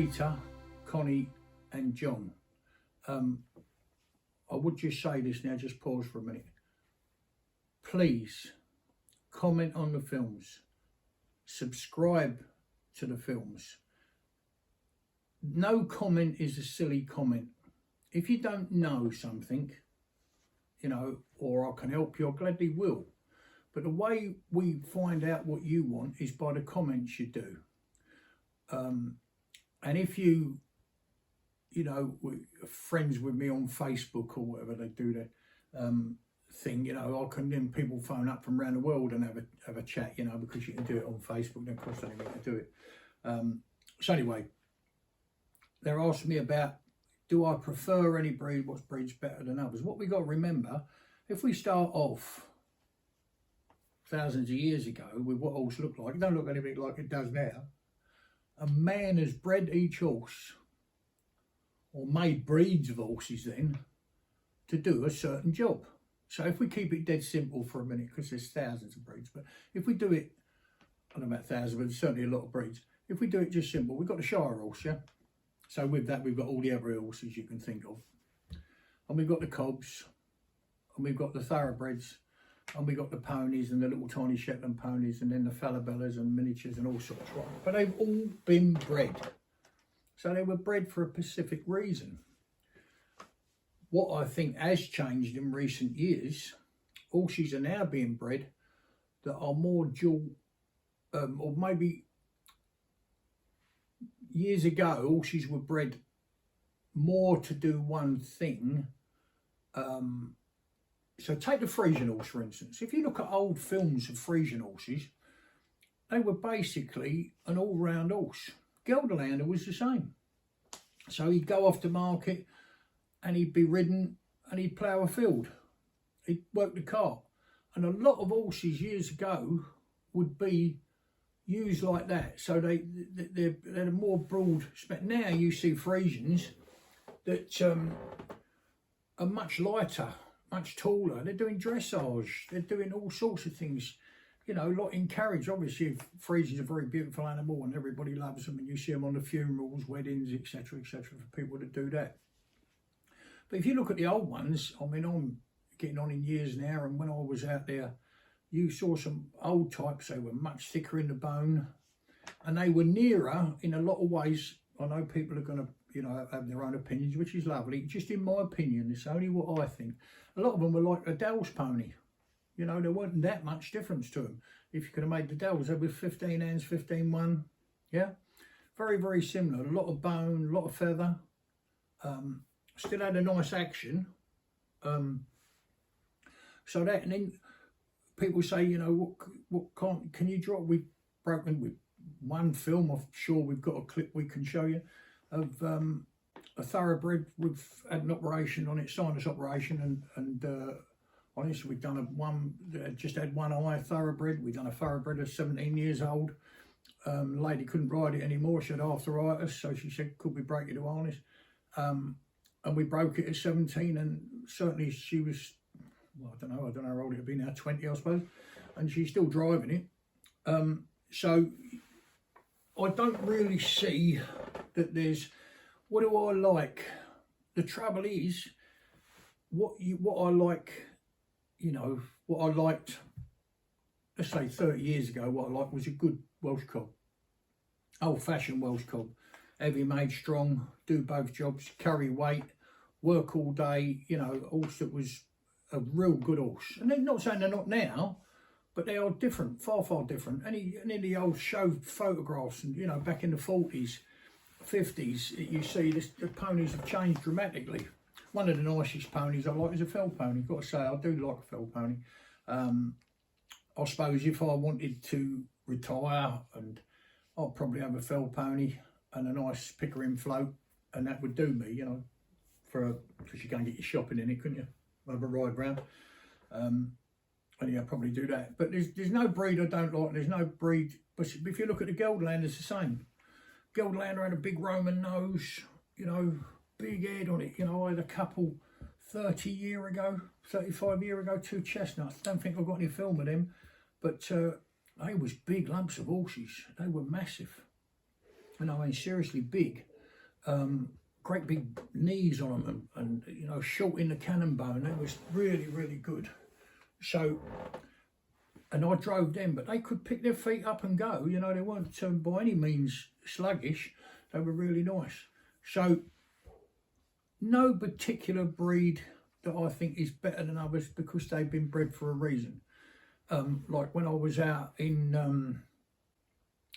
Peter, Connie and John. I would just say this now, just pause for a minute. Please comment on the films, subscribe to the films. No comment is a silly comment. If you don't know something, you know, or I can help you, I gladly will. But the way we find out what you want is by the comments you do. And if you know, friends with me on Facebook or whatever they do that thing, you know, I can then people phone up from around the world and have a chat, you know, because you can do it on Facebook. Then cost anything to do it. So anyway, they're asking me about, do I prefer any breed? What breed's better than others? What we got to remember, if we start off thousands of years ago with what horse looked like, it don't look anything like it does now. A man has bred each horse, or made breeds of horses then, to do a certain job. So if we keep it dead simple for a minute, because there's thousands of breeds, but if we do it, I don't know about thousands, but certainly a lot of breeds. If we do it just simple, we've got the Shire horse, yeah? So with that, we've got all the other horses you can think of. And we've got the cobs, and we've got the thoroughbreds, and we've got the ponies and the little tiny Shetland ponies, and then the Falabellas and miniatures and all sorts, right? But they've all been bred. So they were bred for a specific reason. What I think has changed in recent years, horses are now being bred that are more dual, or maybe years ago, horses were bred more to do one thing. So take the Friesian horse, for instance. If you look at old films of Friesian horses, they were basically an all-round horse. Gelderlander was the same. So he'd go off to market and he'd be ridden and he'd plough a field. He'd work the cart. And a lot of horses years ago would be used like that. So they're a more broad spec. Now you see Friesians that are much lighter, much taller. They're doing dressage. They're doing all sorts of things. You know, a lot in carriage. Obviously, Friesians are a very beautiful animal and everybody loves them, and you see them on the funerals, weddings, etc., for people to do that. But if you look at the old ones, I mean, I'm getting on in years now, and when I was out there, you saw some old types. They were much thicker in the bone, and they were nearer in a lot of ways. I know people are going to, you know, have their own opinions, which is lovely. Just in my opinion, it's only what I think. A lot of them were like a Dell's pony. You know, there wasn't that much difference to them. If you could have made the Dells, they were 15 hands, 15-1. Yeah, very, very similar. A lot of bone, a lot of feather. Still had a nice action. So that, and then people say, you know, what can you draw? We've broken with one film. I'm sure we've got a clip we can show you of a thoroughbred. We've had an operation on it, sinus operation, and honestly, we've done just had one eye thoroughbred. We've done a thoroughbred of 17 years old. The lady couldn't ride it anymore. She had arthritis, so she said, could we break it to harness? And we broke it at 17, and certainly she was, well, I don't know how old it'd be now, 20, I suppose, and she's still driving it. So I don't really see that there's, what do I like? The trouble is, what I like, you know, what I liked, let's say 30 years ago, what I liked was a good Welsh cob. Old-fashioned Welsh cob. Heavy made, strong, do both jobs, carry weight, work all day, you know, horse that was a real good horse. And they're not saying they're not now, but they are different, far, far different. Any of the old show photographs, and, you know, back in the 40s, 50s, you see the ponies have changed dramatically. One of the nicest ponies I like is a fell pony. Got to say, I do like a fell pony. I suppose if I wanted to retire, and I'd probably have a fell pony and a nice pickering float, and that would do me, you know, because you go and get your shopping in it, couldn't you? Have a ride round. And yeah, I'd probably do that. But there's no breed I don't like. There's no breed. But if you look at the Gelderlander, it's the same. Gelderlander had a big Roman nose, you know, big head on it. You know, I had a couple 35 year ago, 2 chestnuts. Don't think I've got any film of them, but they was big lumps of horses. They were massive. And I mean, seriously big. great big knees on them, and you know, short in the cannon bone. They was really, really good. So, and I drove them, but they could pick their feet up and go. You know, they weren't by any means sluggish. They were really nice. So, no particular breed that I think is better than others because they've been bred for a reason. Like when I was out in,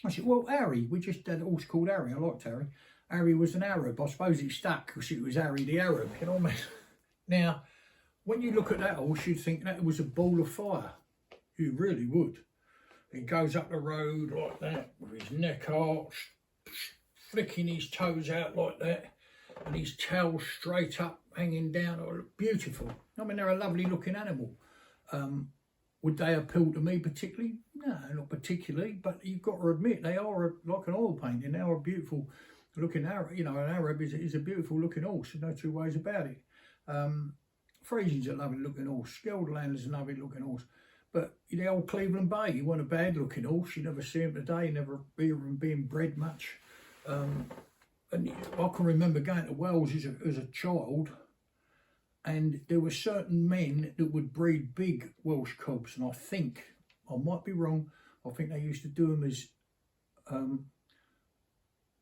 I said, well, Harry, we just had a horse called Harry. I liked Harry. Harry was an Arab. I suppose it stuck because it was Harry the Arab, you know what I mean? Now, when you look at that horse, you'd think that was a ball of fire. You really would. He goes up the road like that with his neck arched, flicking his toes out like that, and his tail straight up, hanging down. Oh, beautiful. I mean, they're a lovely looking animal. Would they appeal to me particularly? No, not particularly, but you've got to admit they are like an oil painting. They are a beautiful looking Arab. You know, an Arab is a beautiful looking horse. There's no two ways about it. Friesian's a lovely looking horse. Skelderlander's a lovely looking horse. But the old Cleveland Bay, he wasn't a bad looking horse. You never see him today. You never hear him being bred much. And I can remember going to Wales as a child, and there were certain men that would breed big Welsh cobs, and I think, I might be wrong, I think they used to do them as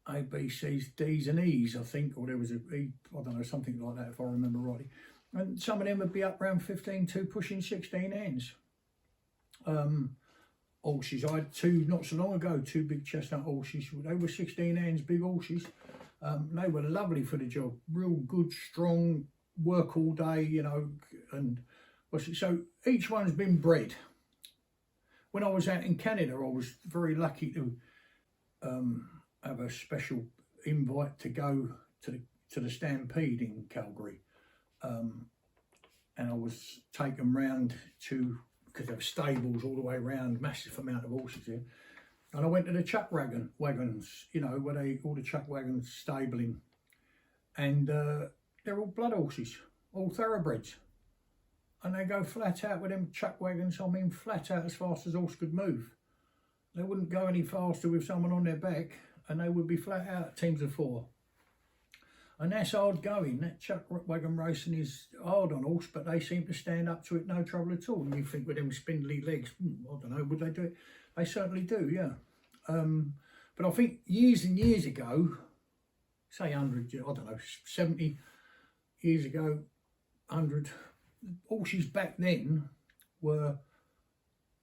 A, B, C's, D's and E's, I think, or there was a E, I don't know, something like that if I remember rightly. And some of them would be up around 15 to pushing 16 hands. Horses, I had two not so long ago, two big chestnut horses. They were 16 hands, big horses. They were lovely for the job, real good, strong, work all day, you know. And so each one's been bred. When I was out in Canada, I was very lucky to have a special invite to go to the Stampede in Calgary, and I was taken round to, because there were stables all the way around, massive amount of horses here. And I went to the chuck wagons, you know, where all the chuck wagons stabling. And they're all blood horses, all thoroughbreds. And they go flat out with them chuck wagons, I mean flat out as fast as a horse could move. They wouldn't go any faster with someone on their back, and they would be flat out teams of 4. And that's hard going. That chuck wagon racing is hard on horse, but they seem to stand up to it no trouble at all. And you think with them spindly legs, I don't know, would they do it? They certainly do, yeah. But I think years and years ago, say 100, I don't know, 70 years ago, 100, horses back then were,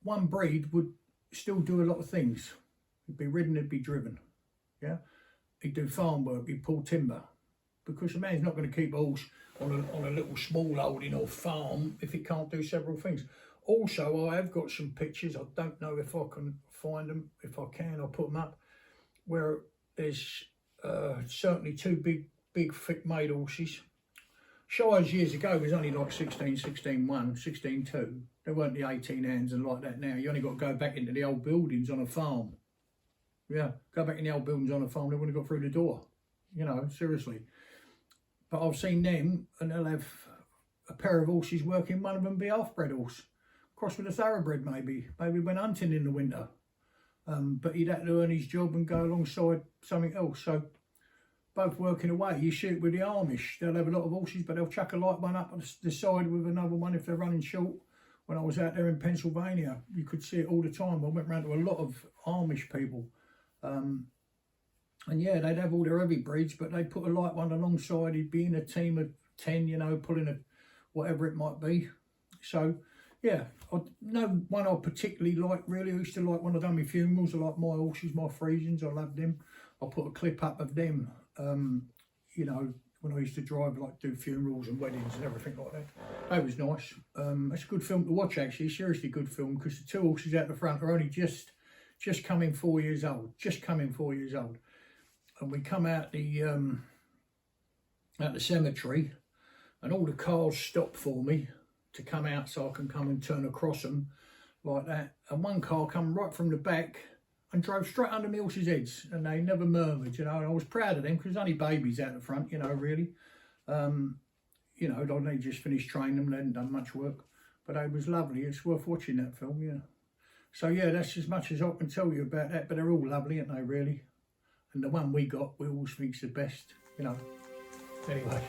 one breed would still do a lot of things. He'd be ridden, he'd be driven, yeah. He'd do farm work, he'd pull timber, because a man's not going to keep a horse on a little small holding or farm if he can't do several things. Also, I have got some pictures, I don't know if I can find them. If I can, I'll put them up, where there's certainly two big thick made horses. Shires years ago was only like 16, 16, 1, 16, 2. There weren't the 18 hands and like that now. You only got to go back into the old buildings on a farm. Yeah, go back in the old buildings on a farm, they wouldn't have got through the door. You know, seriously. But I've seen them, and they'll have a pair of horses working, one of them be half-bred horse. Cross with a thoroughbred maybe went hunting in the winter. But he'd have to earn his job and go alongside something else. So both working away. You shoot with the Amish, they'll have a lot of horses, but they'll chuck a light one up the side with another one if they're running short. When I was out there in Pennsylvania, you could see it all the time. I went round to a lot of Amish people. And yeah, they'd have all their heavy breeds, but they'd put a light one alongside. He'd be in a team of 10, you know, pulling a whatever it might be. So yeah, no one I particularly like really. I used to like when I done my funerals. I like my horses, my Friesians. I loved them. I put a clip up of them, you know, when I used to drive, like do funerals and weddings and everything like that. That was nice. It's a good film to watch actually. Seriously good film, because the two horses out the front are only just coming 4 years old. Just coming 4 years old. And we come out the cemetery, and all the cars stop for me to come out so I can come and turn across them like that. And one car come right from the back and drove straight under my horses' heads, and they never murmured, you know. And I was proud of them because there's only babies out the front, you know, really. You know, they just finished training them, they hadn't done much work, but it was lovely. It's worth watching that film, yeah. So yeah, that's as much as I can tell you about that, but they're all lovely, aren't they, really? And the one we got, we always think's the best. you know. Anyway.